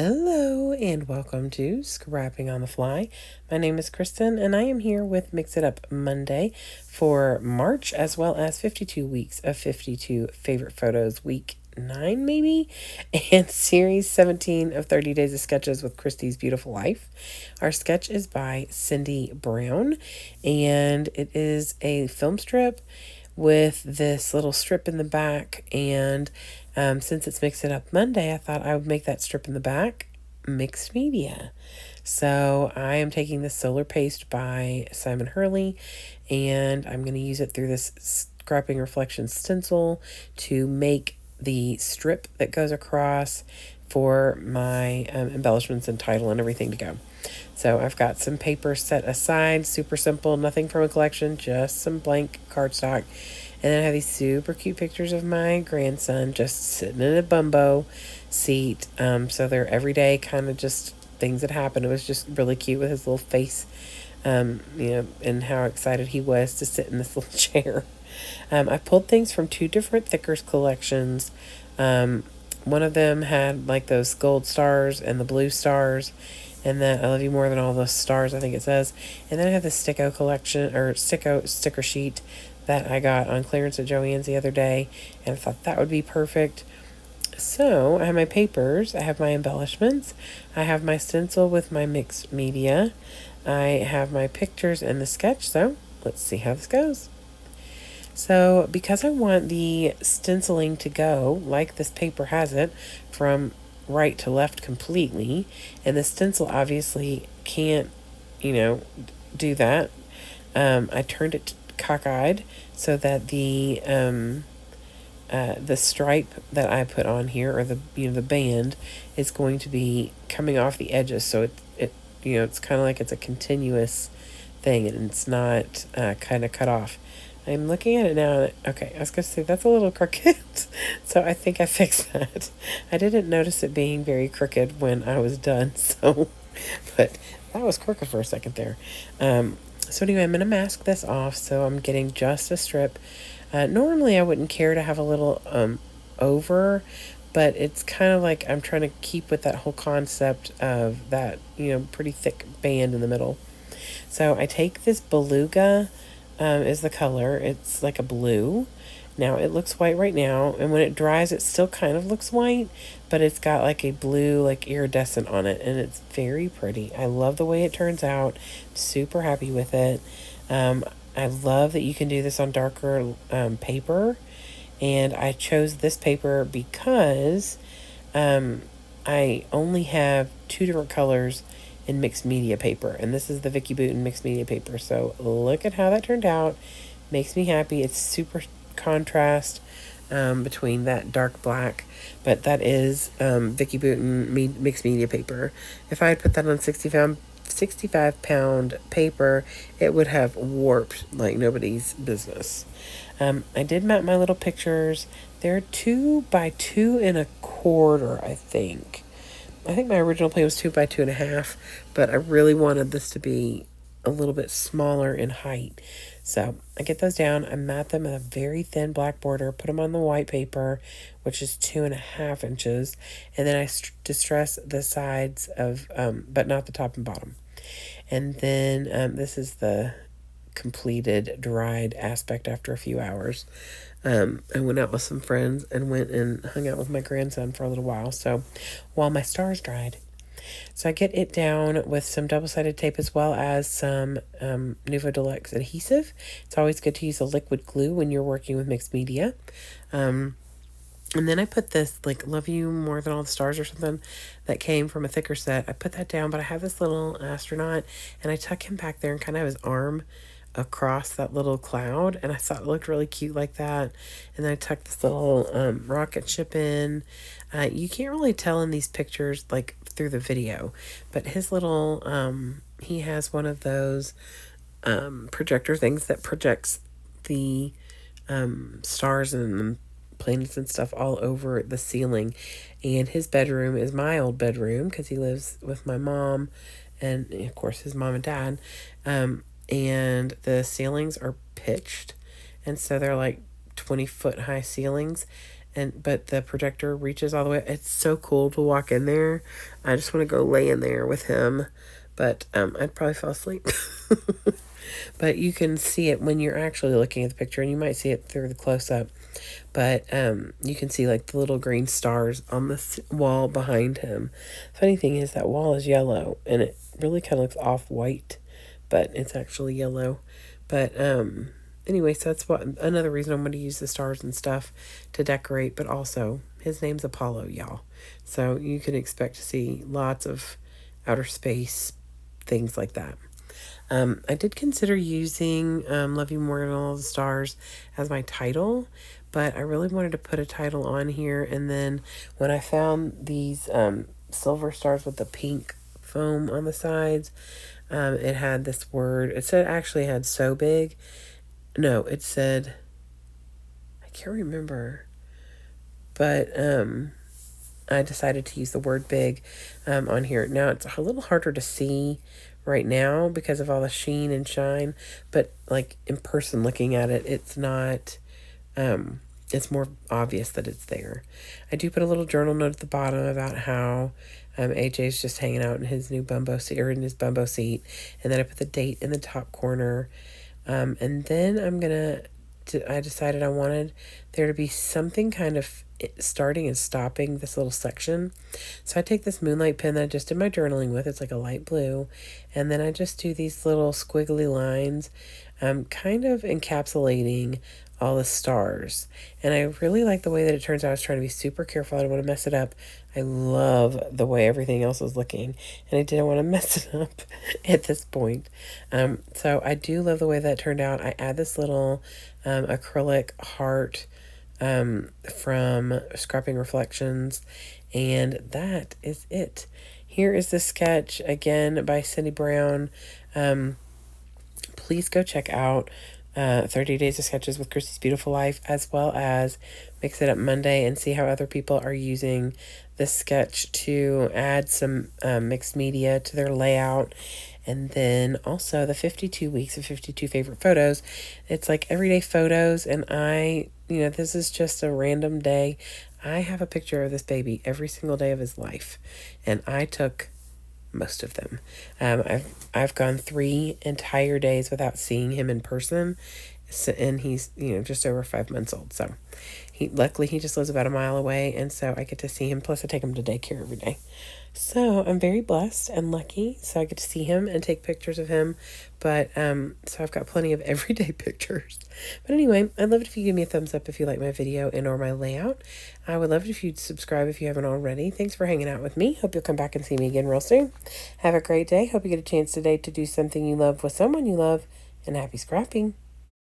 Hello and welcome to Scrapping on the Fly. My name is Kristen and I am here with Mix It Up Monday for March as well as 52 weeks of 52 favorite photos, week 9 maybe, and series 17 of 30 Days of Sketches with Christy's Beautiful Life. Our sketch is by Cindy Brown and it is a film strip with this little strip in the back, and since it's Mix It Up Monday, I thought I would make that strip in the back mixed media. So I am taking the Solar Paste by Simon Hurley, and I'm going to use it through this Scrapping Reflection stencil to make the strip that goes across for my embellishments and title and everything to go. So I've got some paper set aside, super simple, nothing from a collection, just some blank cardstock. And then I have these super cute pictures of my grandson just sitting in a bumbo seat. So they're everyday kind of just things that happen. It was just really cute with his little face, and how excited he was to sit in this little chair. I pulled things from two different Thickers collections. One of them had like those gold stars and the blue stars, and then I love you more than all the stars, I think it says. And then I have the Sticko collection, or Sticko sticker sheet that I got on clearance at Joann's the other day, and I thought that would be perfect. So I have my papers, I have my embellishments, I have my stencil with my mixed media, I have my pictures and the sketch. So let's see how this goes. So because I want the stenciling to go like this paper has it, from right to left completely, and the stencil obviously can't, do that. I turned it cockeyed so that the stripe that I put on here, or the band, is going to be coming off the edges. So it's kind of like it's a continuous thing, and it's not kind of cut off. I'm looking at it now. Okay, I was going to say that's a little crooked, so I think I fixed that. I didn't notice it being very crooked when I was done, but that was crooked for a second there. So anyway, I'm going to mask this off, so I'm getting just a strip. Normally I wouldn't care to have a little over, but it's kind of like I'm trying to keep with that whole concept of that, pretty thick band in the middle. So I take this Beluga, is the color. It's like a blue. Now it looks white right now, and when it dries it still kind of looks white, but it's got like a blue, like iridescent on it, and it's very pretty. I love the way it turns out. Super happy with it. I love that you can do this on darker paper, and I chose this paper because I only have two different colors in mixed media paper, and this is the Vicki Boutin mixed media paper. So look at how that turned out. Makes me happy. It's super contrast between that dark black, but that is Vicki Boutin mixed media paper. If I had put that on 65-pound paper, it would have warped like nobody's business. I did map my little pictures. They're 2 by 2.25, I think. I think my original plan was 2 by 2.5, but I really wanted this to be a little bit smaller in height. So I get those down, I mat them in a very thin black border, put them on the white paper, which is 2.5 inches, and then I distress the sides of, but not the top and bottom. And then this is the completed dried aspect after a few hours. I went out with some friends and went and hung out with my grandson for a little while, so while my stars dried. So I get it down with some double-sided tape as well as some Nuvo Deluxe adhesive. It's always good to use a liquid glue when you're working with mixed media. And then I put this, like, Love You More Than All the Stars or something that came from a thicker set. I put that down, but I have this little astronaut, and I tuck him back there and kind of have his arm across that little cloud, and I thought it looked really cute like that. And then I tucked this little rocket ship in. You can't really tell in these pictures, like, through the video, but his little, he has one of those projector things that projects the stars and planets and stuff all over the ceiling. And his bedroom is my old bedroom because he lives with my mom and, of course, his mom and dad. And the ceilings are pitched, and so they're like 20-foot high ceilings, but the projector reaches all the way. It's so cool to walk in there. I just want to go lay in there with him, but I'd probably fall asleep. But you can see it when you're actually looking at the picture, and you might see it through the close-up. But you can see like the little green stars on the wall behind him. Funny thing is that wall is yellow, and it really kind of looks off-white, but it's actually yellow. But anyway, so that's another reason I'm going to use the stars and stuff to decorate. But also, his name's Apollo, y'all. So you can expect to see lots of outer space things like that. I did consider using Love You More Than All the Stars as my title, but I really wanted to put a title on here. And then when I found these silver stars with the pink foam on the sides, it had this word. It said, actually had so big. No, it said, I can't remember, but I decided to use the word big on here. Now, it's a little harder to see right now because of all the sheen and shine, but like in person looking at it, it's not, it's more obvious that it's there. I do put a little journal note at the bottom about how AJ's just hanging out in his new bumbo seat, or in his bumbo seat, and then I put the date in the top corner, and then I decided I wanted there to be something kind of starting and stopping this little section. So I take this Moonlight pen that I just did my journaling with. It's like a light blue. And then I just do these little squiggly lines, kind of encapsulating all the stars. And I really like the way that it turns out. I was trying to be super careful. I don't want to mess it up. I love the way everything else was looking, and I didn't want to mess it up at this point. So I do love the way that turned out. I add this little acrylic heart from Scrapping Reflections, and that is it. Here is the sketch again by Cindy Brown. Please go check out 30 Days of Sketches with Christy's Beautiful Life, as well as Mix It Up Monday, and see how other people are using this sketch to add some mixed media to their layout. And then also the 52 weeks of 52 favorite photos. It's like everyday photos, and this is just a random day. I have a picture of this baby every single day of his life, and I took most of them. I've gone 3 entire days without seeing him in person, and he's just over 5 months old. So luckily he just lives about a mile away, and so I get to see him. Plus I take him to daycare every day. So I'm very blessed and lucky. So I get to see him and take pictures of him. But so I've got plenty of everyday pictures. But anyway, I'd love it if you give me a thumbs up if you like my video and or my layout. I would love it if you'd subscribe if you haven't already. Thanks for hanging out with me. Hope you'll come back and see me again real soon. Have a great day. Hope you get a chance today to do something you love with someone you love. And happy scrapping.